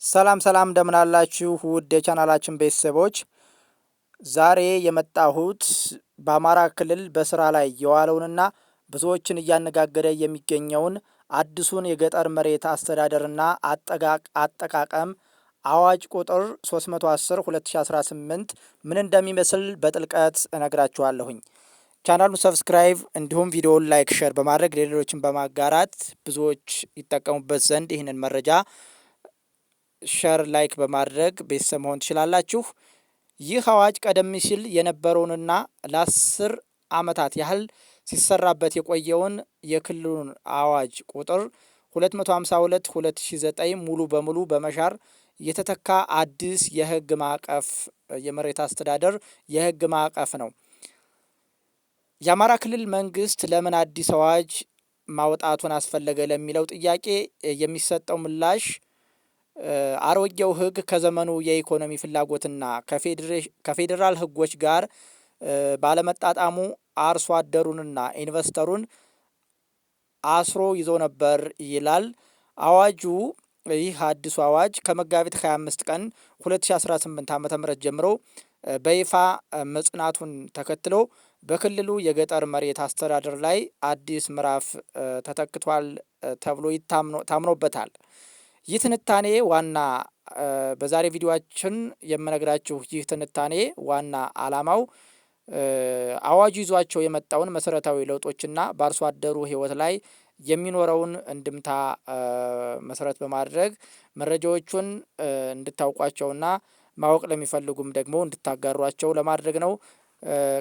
ሰላም ሰላም እንደምን አላችሁ ውድ የቻናላችን ቤተሰቦች። ዛሬ የመጣሁት በአማራ ክልል በስራ ላይ የዋለውንና ብዙዎችን እያነጋገረ የሚገኘውን አዲሱን የገጠር መሬት አስተዳደርና አጠቃቀም አዋጅ ቁጥር 310 2018 ምን እንደሚመስል በጥልቀት እነግራችኋለሁኝ። ቻናሉን ሰብስክራይብ እንዲሁም ቪዲዮውን ላይክ፣ ሼር በማድረግ ሌሎችን በማጋራት ብዙዎች ይጠቀሙበት ዘንድ ይህንን መረጃ ሸር ላይክ በማድረግ ቤተሰብ መሆን ትችላላችሁ። ይህ አዋጅ ቀደም ሲል የነበረውንና ለ10 ዓመታት ያህል ሲሰራበት የቆየውን የክልሉን አዋጅ ቁጥር 252 2009 ሙሉ በሙሉ በመሻር የተተካ አዲስ የህግ ማዕቀፍ የመሬት አስተዳደር የህግ ማዕቀፍ ነው። የአማራ ክልል መንግስት ለምን አዲስ አዋጅ ማውጣቱን አስፈለገ ለሚለው ጥያቄ የሚሰጠው ምላሽ አሮጌው ህግ ከዘመኑ የኢኮኖሚ ፍላጎትና ከፌዴራል ህጎች ጋር ባለመጣጣሙ አርሶ አደሩንና ኢንቨስተሩን አስሮ ይዞ ነበር ይላል አዋጁ። ይህ አዲሱ አዋጅ ከመጋቢት 25 ቀን 2018 ዓ.ም ጀምሮ በይፋ መጽናቱን ተከትሎ በክልሉ የገጠር መሬት አስተዳደር ላይ አዲስ ምዕራፍ ተተክቷል ተብሎ ታምኖበታል። ይህ ትንታኔ ዋና በዛሬ ቪዲዮአችን የምነግራችሁ ይህ ትንታኔ ዋና ዓላማው አዋጁ ይዟቸው የመጣውን መሰረታዊ ለውጦችና በአርሶ አደሩ ህይወት ላይ የሚኖረውን እንድምታ መሰረት በማድረግ መረጃዎቹን እንድታውቋቸውና ማወቅ ለሚፈልጉም ደግሞ እንድታጋሯቸው ለማድረግ ነው።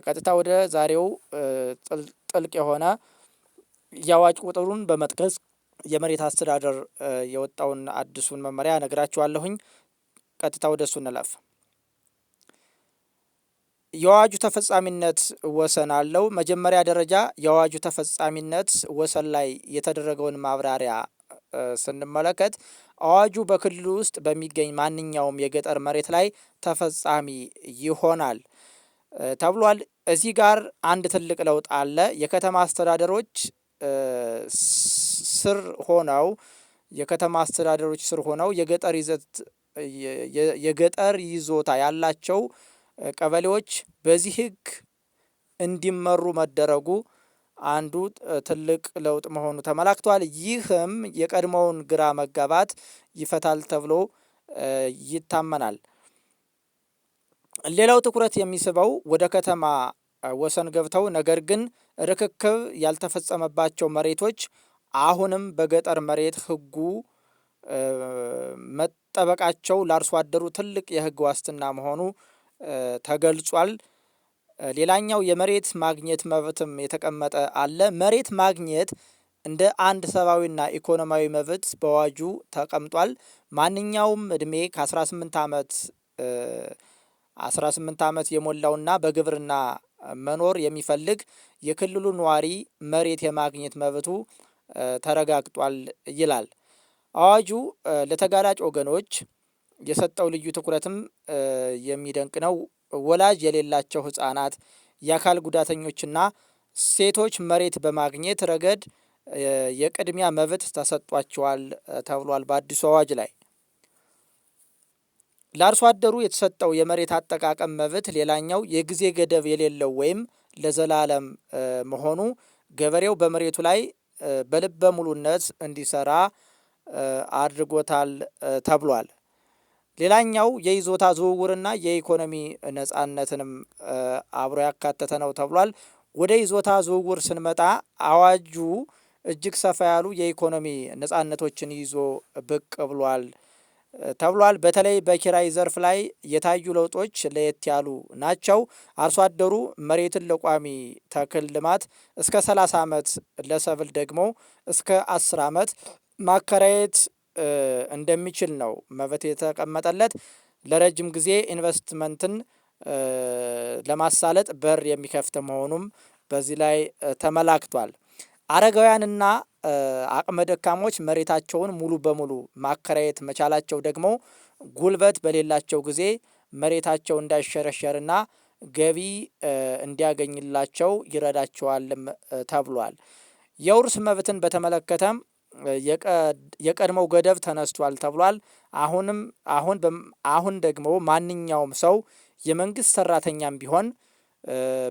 ቀጥታ ወደ ዛሬው ጥልቅ የሆነ የአዋጅ ቁጥሩን በመጥቀስ የመሬት አስተዳደር የወጣውን አዲሱን መመሪያ ነግራችኋለሁኝ። ቀጥታ ወደ እሱ እንለፍ። የአዋጁ ተፈጻሚነት ወሰን አለው። መጀመሪያ ደረጃ የአዋጁ ተፈጻሚነት ወሰን ላይ የተደረገውን ማብራሪያ ስንመለከት አዋጁ በክልሉ ውስጥ በሚገኝ ማንኛውም የገጠር መሬት ላይ ተፈጻሚ ይሆናል ተብሏል። እዚህ ጋር አንድ ትልቅ ለውጥ አለ። የከተማ አስተዳደሮች ስር ሆነው የገጠር ይዞታ ያላቸው ቀበሌዎች በዚህ ህግ እንዲመሩ መደረጉ አንዱ ትልቅ ለውጥ መሆኑ ተመላክቷል። ይህም የቀድሞውን ግራ መጋባት ይፈታል ተብሎ ይታመናል። ሌላው ትኩረት የሚስበው ወደ ከተማ ወሰን ገብተው ነገር ግን ርክክብ ያልተፈጸመባቸው መሬቶች አሁንም በገጠር መሬት ህጉ መጠበቃቸው ለአርሶ አደሩ ትልቅ የህግ ዋስትና መሆኑ ተገልጿል። ሌላኛው የመሬት ማግኘት መብትም የተቀመጠ አለ። መሬት ማግኘት እንደ አንድ ሰብአዊና ኢኮኖሚያዊ መብት በአዋጁ ተቀምጧል። ማንኛውም እድሜ ከ18 ዓመት የሞላውና በግብርና መኖር የሚፈልግ የክልሉ ነዋሪ መሬት የማግኘት መብቱ ተረጋግጧል ይላል አዋጁ። ለተጋላጭ ወገኖች የሰጠው ልዩ ትኩረትም የሚደንቅ ነው። ወላጅ የሌላቸው ህጻናት፣ የአካል ጉዳተኞችና ሴቶች መሬት በማግኘት ረገድ የቅድሚያ መብት ተሰጧቸዋል ተብሏል በአዲሱ አዋጅ ላይ። ለአርሶ አደሩ የተሰጠው የመሬት አጠቃቀም መብት ሌላኛው የጊዜ ገደብ የሌለው ወይም ለዘላለም መሆኑ ገበሬው በመሬቱ ላይ በልበ ሙሉነት እንዲሰራ አድርጎታል ተብሏል። ሌላኛው የይዞታ ዝውውርና የኢኮኖሚ ነጻነትንም አብሮ ያካተተ ነው ተብሏል። ወደ ይዞታ ዝውውር ስንመጣ አዋጁ እጅግ ሰፋ ያሉ የኢኮኖሚ ነጻነቶችን ይዞ ብቅ ብሏል ተብሏል። በተለይ በኪራይ ዘርፍ ላይ የታዩ ለውጦች ለየት ያሉ ናቸው። አርሶ አደሩ መሬትን ለቋሚ ተክል ልማት እስከ 30 ዓመት ለሰብል ደግሞ እስከ 10 ዓመት ማከራየት እንደሚችል ነው መብት የተቀመጠለት። ለረጅም ጊዜ ኢንቨስትመንትን ለማሳለጥ በር የሚከፍት መሆኑም በዚህ ላይ ተመላክቷል። አረጋውያንና አቅመ ደካሞች መሬታቸውን ሙሉ በሙሉ ማከራየት መቻላቸው ደግሞ ጉልበት በሌላቸው ጊዜ መሬታቸው እንዳይሸረሸርና ገቢ እንዲያገኝላቸው ይረዳቸዋልም ተብሏል። የውርስ መብትን በተመለከተም የቀድሞው ገደብ ተነስቷል ተብሏል። አሁን ደግሞ ማንኛውም ሰው የመንግስት ሰራተኛም ቢሆን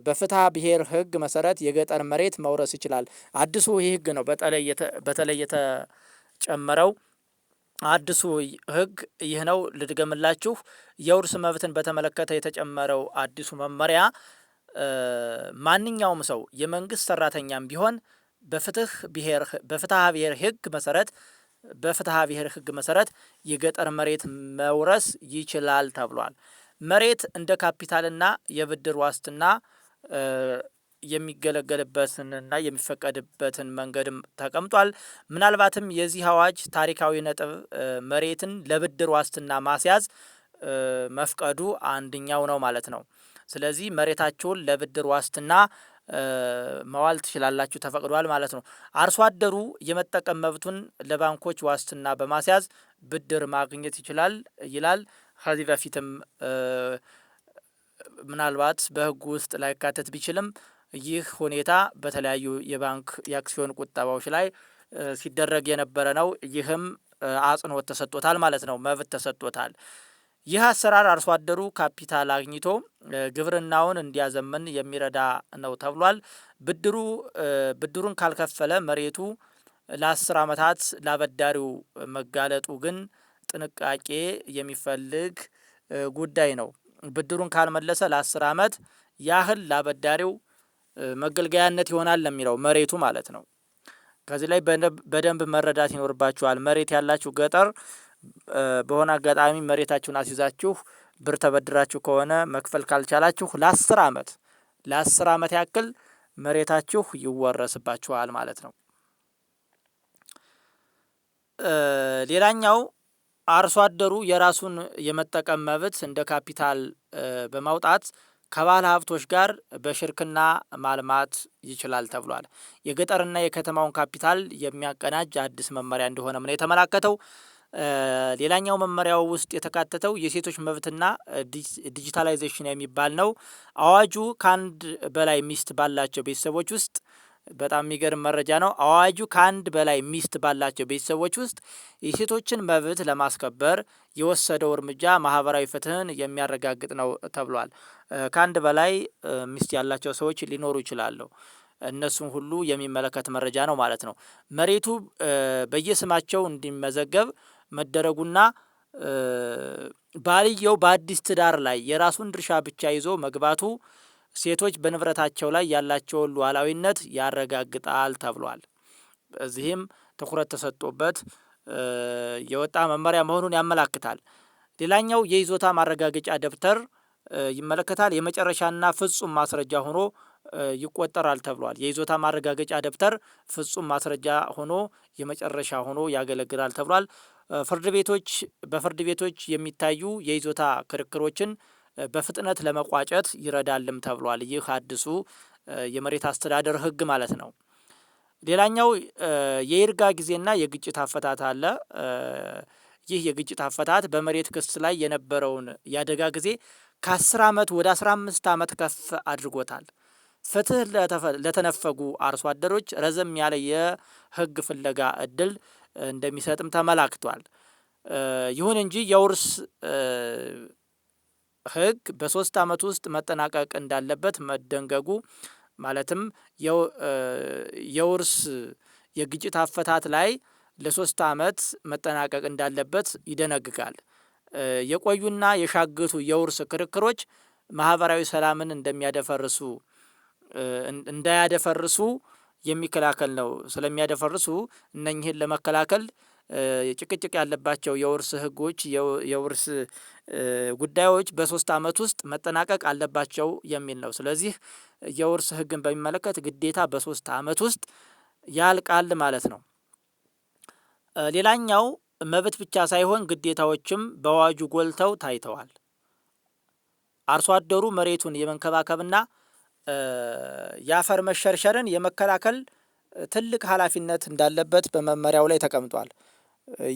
በፍትሐ ብሔር ህግ መሰረት የገጠር መሬት መውረስ ይችላል። አዲሱ ይህ ህግ ነው በተለይ የተጨመረው አዲሱ ህግ ይህ ነው። ልድገምላችሁ። የውርስ መብትን በተመለከተ የተጨመረው አዲሱ መመሪያ ማንኛውም ሰው የመንግስት ሰራተኛም ቢሆን በፍትሐ ብሔር ህግ መሰረት የገጠር መሬት መውረስ ይችላል ተብሏል። መሬት እንደ ካፒታልና የብድር ዋስትና የሚገለገልበትንና የሚፈቀድበትን መንገድም ተቀምጧል። ምናልባትም የዚህ አዋጅ ታሪካዊ ነጥብ መሬትን ለብድር ዋስትና ማስያዝ መፍቀዱ አንደኛው ነው ማለት ነው። ስለዚህ መሬታችሁን ለብድር ዋስትና መዋል ትችላላችሁ ተፈቅዷል ማለት ነው። አርሶ አደሩ የመጠቀም መብቱን ለባንኮች ዋስትና በማስያዝ ብድር ማግኘት ይችላል ይላል። ከዚህ በፊትም ምናልባት በህጉ ውስጥ ላይካተት ቢችልም ይህ ሁኔታ በተለያዩ የባንክ የአክሲዮን ቁጠባዎች ላይ ሲደረግ የነበረ ነው። ይህም አጽንኦት ተሰጥቶታል ማለት ነው። መብት ተሰጥቶታል። ይህ አሰራር አርሶ አደሩ ካፒታል አግኝቶ ግብርናውን እንዲያዘምን የሚረዳ ነው ተብሏል። ብድሩን ካልከፈለ መሬቱ ለ10 ዓመታት ላበዳሪው መጋለጡ ግን ጥንቃቄ የሚፈልግ ጉዳይ ነው። ብድሩን ካልመለሰ ለ10 ዓመት ያህል ላበዳሪው መገልገያነት ይሆናል ለሚለው መሬቱ ማለት ነው። ከዚህ ላይ በደንብ መረዳት ይኖርባችኋል። መሬት ያላችሁ ገጠር በሆነ አጋጣሚ መሬታችሁን አስይዛችሁ ብር ተበድራችሁ ከሆነ መክፈል ካልቻላችሁ ለ10 ዓመት ያክል መሬታችሁ ይወረስባችኋል ማለት ነው። ሌላኛው አርሶ አደሩ የራሱን የመጠቀም መብት እንደ ካፒታል በማውጣት ከባለ ሀብቶች ጋር በሽርክና ማልማት ይችላል ተብሏል። የገጠርና የከተማውን ካፒታል የሚያቀናጅ አዲስ መመሪያ እንደሆነም ነው የተመላከተው። ሌላኛው መመሪያው ውስጥ የተካተተው የሴቶች መብትና ዲጂታላይዜሽን የሚባል ነው። አዋጁ ከአንድ በላይ ሚስት ባላቸው ቤተሰቦች ውስጥ በጣም የሚገርም መረጃ ነው። አዋጁ ከአንድ በላይ ሚስት ባላቸው ቤተሰቦች ውስጥ የሴቶችን መብት ለማስከበር የወሰደው እርምጃ ማህበራዊ ፍትህን የሚያረጋግጥ ነው ተብሏል። ከአንድ በላይ ሚስት ያላቸው ሰዎች ሊኖሩ ይችላሉ። እነሱን ሁሉ የሚመለከት መረጃ ነው ማለት ነው። መሬቱ በየስማቸው እንዲመዘገብ መደረጉና ባልየው በአዲስ ትዳር ላይ የራሱን ድርሻ ብቻ ይዞ መግባቱ ሴቶች በንብረታቸው ላይ ያላቸውን ሉዓላዊነት ያረጋግጣል ተብሏል። በዚህም ትኩረት ተሰጥቶበት የወጣ መመሪያ መሆኑን ያመላክታል። ሌላኛው የይዞታ ማረጋገጫ ደብተር ይመለከታል። የመጨረሻና ፍጹም ማስረጃ ሆኖ ይቆጠራል ተብሏል። የይዞታ ማረጋገጫ ደብተር ፍጹም ማስረጃ ሆኖ የመጨረሻ ሆኖ ያገለግላል ተብሏል። በፍርድ ቤቶች የሚታዩ የይዞታ ክርክሮችን በፍጥነት ለመቋጨት ይረዳልም ተብሏል። ይህ አዲሱ የመሬት አስተዳደር ህግ ማለት ነው። ሌላኛው የይርጋ ጊዜና የግጭት አፈታት አለ። ይህ የግጭት አፈታት በመሬት ክስ ላይ የነበረውን የአደጋ ጊዜ ከ10 ዓመት ወደ 15 ዓመት ከፍ አድርጎታል። ፍትህ ለተነፈጉ አርሶ አደሮች ረዘም ያለ የህግ ፍለጋ እድል እንደሚሰጥም ተመላክቷል። ይሁን እንጂ የውርስ ህግ በ3 ዓመት ውስጥ መጠናቀቅ እንዳለበት መደንገጉ ማለትም የውርስ የግጭት አፈታት ላይ ለ3 ዓመት መጠናቀቅ እንዳለበት ይደነግጋል። የቆዩና የሻገቱ የውርስ ክርክሮች ማህበራዊ ሰላምን እንዳያደፈርሱ የሚከላከል ነው። ስለሚያደፈርሱ እነኚህን ለመከላከል ጭቅጭቅ ያለባቸው የውርስ ህጎች የውርስ ጉዳዮች በ3 ዓመት ውስጥ መጠናቀቅ አለባቸው የሚል ነው። ስለዚህ የውርስ ህግን በሚመለከት ግዴታ በ3 ዓመት ውስጥ ያልቃል ማለት ነው። ሌላኛው መብት ብቻ ሳይሆን ግዴታዎችም በአዋጁ ጎልተው ታይተዋል። አርሶ አደሩ መሬቱን የመንከባከብና የአፈር መሸርሸርን የመከላከል ትልቅ ኃላፊነት እንዳለበት በመመሪያው ላይ ተቀምጧል።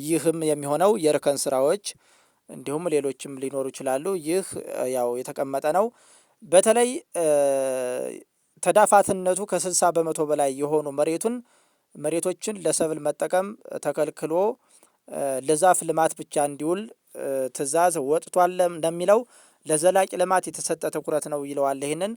ይህም የሚሆነው የእርከን ስራዎች እንዲሁም ሌሎችም ሊኖሩ ይችላሉ። ይህ ያው የተቀመጠ ነው። በተለይ ተዳፋትነቱ ከ60 በመቶ በላይ የሆኑ መሬቱን መሬቶችን ለሰብል መጠቀም ተከልክሎ ለዛፍ ልማት ብቻ እንዲውል ትዕዛዝ ወጥቷል እንደሚለው ለዘላቂ ልማት የተሰጠ ትኩረት ነው ይለዋል። ይህንን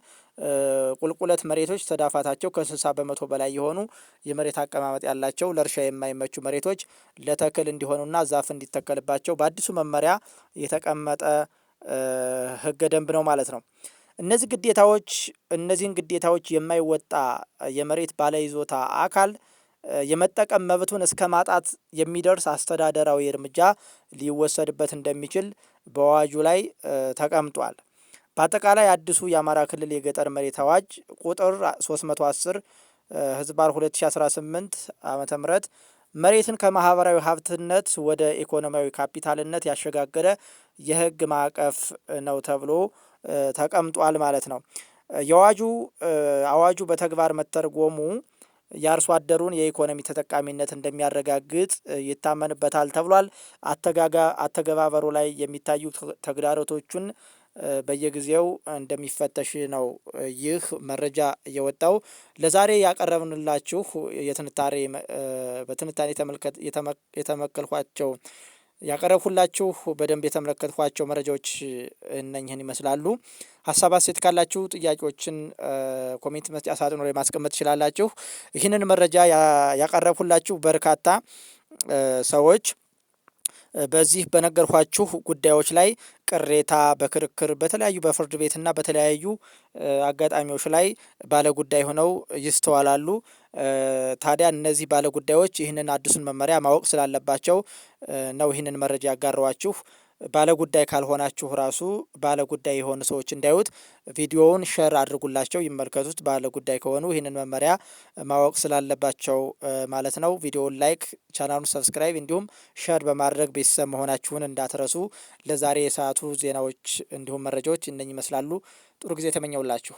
ቁልቁለት መሬቶች ተዳፋታቸው ከ60 በመቶ በላይ የሆኑ የመሬት አቀማመጥ ያላቸው ለእርሻ የማይመቹ መሬቶች ለተክል እንዲሆኑና ዛፍ እንዲተከልባቸው በአዲሱ መመሪያ የተቀመጠ ህገ ደንብ ነው ማለት ነው። እነዚህን ግዴታዎች የማይወጣ የመሬት ባለይዞታ አካል የመጠቀም መብቱን እስከ ማጣት የሚደርስ አስተዳደራዊ እርምጃ ሊወሰድበት እንደሚችል በአዋጁ ላይ ተቀምጧል። በአጠቃላይ አዲሱ የአማራ ክልል የገጠር መሬት አዋጅ ቁጥር 310 ህዝባር 2018 ዓመተ ምህረት መሬትን ከማህበራዊ ሀብትነት ወደ ኢኮኖሚያዊ ካፒታልነት ያሸጋገረ የህግ ማዕቀፍ ነው ተብሎ ተቀምጧል ማለት ነው። አዋጁ በተግባር መተርጎሙ የአርሶ አደሩን የኢኮኖሚ ተጠቃሚነት እንደሚያረጋግጥ ይታመንበታል ተብሏል። አተገባበሩ ላይ የሚታዩ ተግዳሮቶቹን በየጊዜው እንደሚፈተሽ ነው ይህ መረጃ የወጣው። ለዛሬ ያቀረብንላችሁ በትንታኔ የተመከልኳቸው ያቀረብኩላችሁ በደንብ የተመለከትኳቸው መረጃዎች እነኝህን ይመስላሉ። ሀሳብ አስተያየት ካላችሁ ጥያቄዎችን ኮሜንት መስጫ ሳጥኑ ላይ ማስቀመጥ ትችላላችሁ። ይህንን መረጃ ያቀረብኩላችሁ በርካታ ሰዎች በዚህ በነገርኳችሁ ጉዳዮች ላይ ቅሬታ በክርክር በተለያዩ በፍርድ ቤትና በተለያዩ አጋጣሚዎች ላይ ባለጉዳይ ሆነው ይስተዋላሉ። ታዲያ እነዚህ ባለጉዳዮች ይህንን አዲሱን መመሪያ ማወቅ ስላለባቸው ነው ይህንን መረጃ ያጋራኋችሁ። ባለጉዳይ ካልሆናችሁ ራሱ ባለጉዳይ የሆኑ ሰዎች እንዳዩት ቪዲዮውን ሼር አድርጉላቸው፣ ይመልከቱት። ባለጉዳይ ከሆኑ ይህንን መመሪያ ማወቅ ስላለባቸው ማለት ነው። ቪዲዮውን ላይክ፣ ቻናሉን ሰብስክራይብ እንዲሁም ሼር በማድረግ ቤተሰብ መሆናችሁን እንዳትረሱ። ለዛሬ የሰዓቱ ዜናዎች እንዲሁም መረጃዎች እነኝህ ይመስላሉ። ጥሩ ጊዜ ተመኘውላችሁ።